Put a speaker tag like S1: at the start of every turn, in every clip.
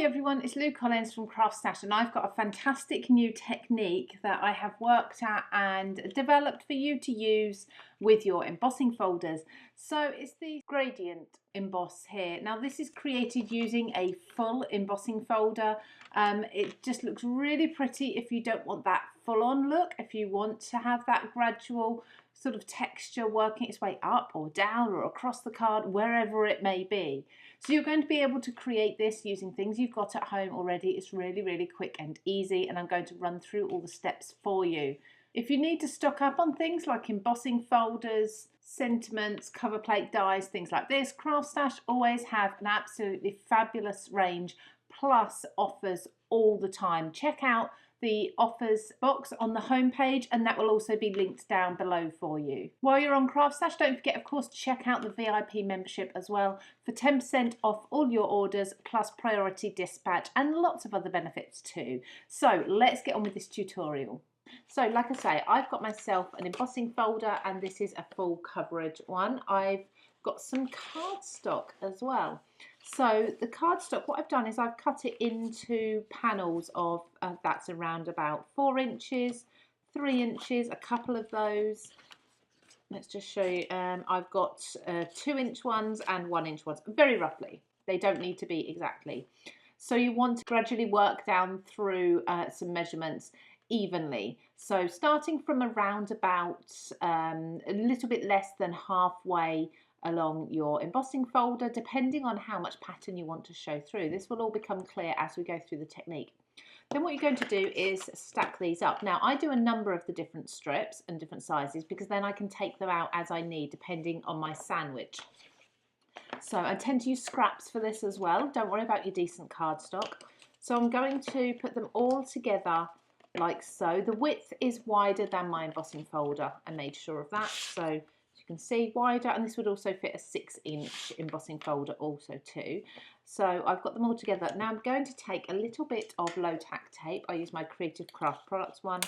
S1: Everyone, it's Lou Collins from CraftStash, and I've got a fantastic new technique that I have worked at and developed for you to use with your embossing folders. So it's the Gradient Emboss here. Now this is created using a full embossing folder. It just looks really pretty if you don't want that full-on look, if you want to have that gradual sort of texture working its way up or down or across the card, wherever it may be. So you're going to be able to create this using things you've got at home already. It's really quick and easy, and I'm going to run through all the steps for you. If you need to stock up on things like embossing folders, sentiments, cover plate dies, things like this, CraftStash always have an absolutely fabulous range, plus offers all the time. Check out the offers box on the homepage, and that will also be linked down below for you. While you're on CraftStash, don't forget, of course, to check out the VIP membership as well for 10% off all your orders, plus priority dispatch and lots of other benefits too. So let's get on with this tutorial. So like I say, I've got myself an embossing folder, and this is a full coverage one. I've got some cardstock as well. So the cardstock, what I've done is I've cut it into panels of, that's around about 4 inches, 3 inches, a couple of those. Let's just show you, I've got 2-inch ones and 1-inch ones, very roughly. They don't need to be exactly. So you want to gradually work down through some measurements evenly. So starting from around about a little bit less than halfway along your embossing folder, depending on how much pattern you want to show through. This will all become clear as we go through the technique. Then what you're going to do is stack these up. Now I do a number of the different strips and different sizes, because then I can take them out as I need depending on my sandwich. So I tend to use scraps for this as well. Don't worry about your decent cardstock. So I'm going to put them all together like so. The width is wider than my embossing folder. I made sure of that. So you can see wider, and this would also fit a 6-inch embossing folder also too. So I've got them all together. Now I'm going to take a little bit of low tack tape. I use my Creative Craft Products one,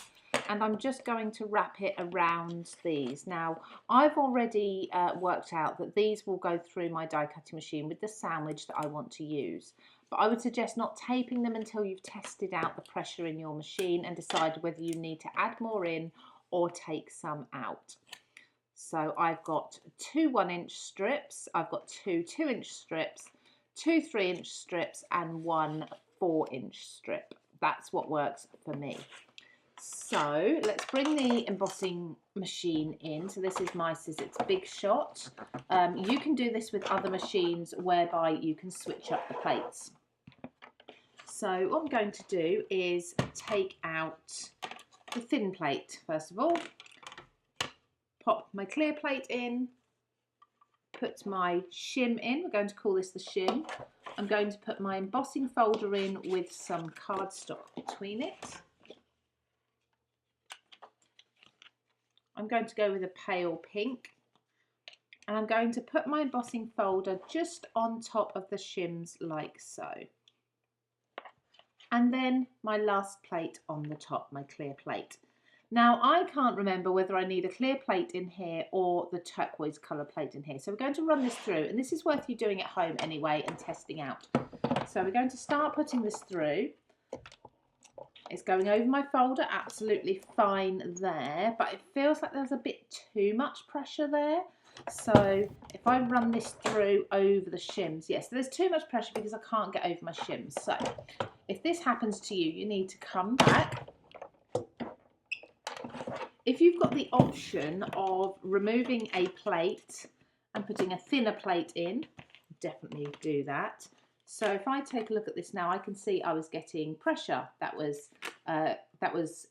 S1: and I'm just going to wrap it around these. Now I've already worked out that these will go through my die cutting machine with the sandwich that I want to use. But I would suggest not taping them until you've tested out the pressure in your machine and decided whether you need to add more in or take some out. So I've got 2 1-inch strips, I've got 2 2-inch strips, 2 3-inch strips, and 1 4-inch strip. That's what works for me. So let's bring the embossing machine in. So this is my Sizzix Big Shot. You can do this with other machines whereby you can switch up the plates. So what I'm going to do is take out the thin plate first of all. Pop my clear plate in, put my shim in. We're going to call this the shim. I'm going to put my embossing folder in with some cardstock between it. I'm going to go with a pale pink, and I'm going to put my embossing folder just on top of the shims like so. And then my last plate on the top, my clear plate. Now I can't remember whether I need a clear plate in here or the turquoise colour plate in here. So we're going to run this through, and this is worth you doing at home anyway and testing out. So we're going to start putting this through. It's going over my folder, absolutely fine there, but it feels like there's a bit too much pressure there. So if I run this through over the shims, yes, there's too much pressure because I can't get over my shims. So if this happens to you, you need to come back. If you've got the option of removing a plate and putting a thinner plate in, definitely do that. So if I take a look at this now, I can see I was getting pressure. That was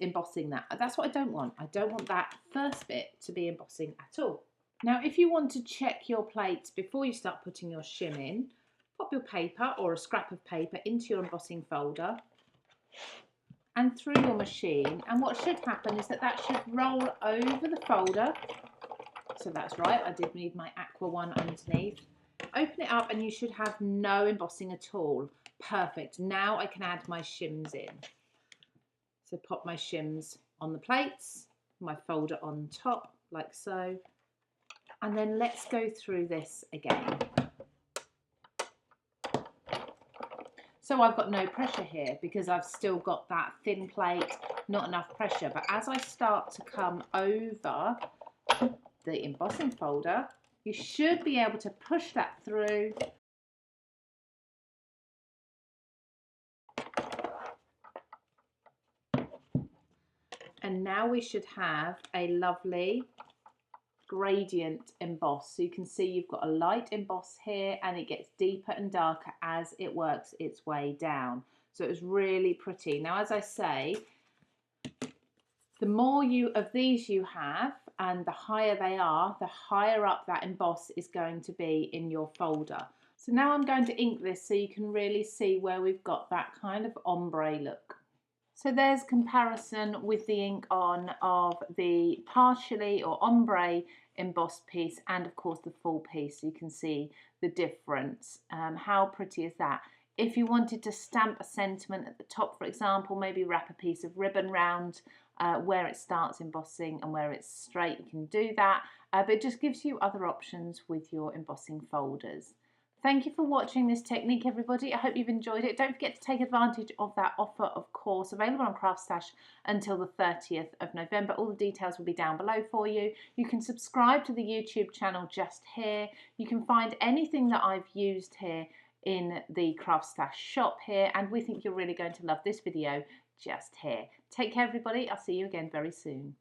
S1: embossing that. That's what I don't want. I don't want that first bit to be embossing at all. Now, if you want to check your plates before you start putting your shim in, pop your paper or a scrap of paper into your embossing folder and through your machine, and what should happen is that should roll over the folder. So that's right, I did need my aqua one underneath. Open it up and you should have no embossing at all. Perfect. Now I can add my shims in. So pop my shims on the plates, my folder on top like so, and then let's go through this again. So I've got no pressure here because I've still got that thin plate, not enough pressure. But as I start to come over the embossing folder, you should be able to push that through. And now we should have a lovely gradient emboss. So you can see you've got a light emboss here and it gets deeper and darker as it works its way down. So it's really pretty. Now, as I say, the more of these you have and the higher they are, the higher up that emboss is going to be in your folder. So now I'm going to ink this so you can really see where we've got that kind of ombre look. So there's comparison with the ink on of the partially or ombre embossed piece and of course the full piece, so you can see the difference. How pretty is that? If you wanted to stamp a sentiment at the top, for example, maybe wrap a piece of ribbon round where it starts embossing and where it's straight, you can do that, but it just gives you other options with your embossing folders. Thank you for watching this technique, everybody. I hope you've enjoyed it. Don't forget to take advantage of that offer, of course, available on CraftStash until the 30th of November. All the details will be down below for you. You can subscribe to the YouTube channel just here. You can find anything that I've used here in the CraftStash shop here, and we think you're really going to love this video just here. Take care, everybody. I'll see you again very soon.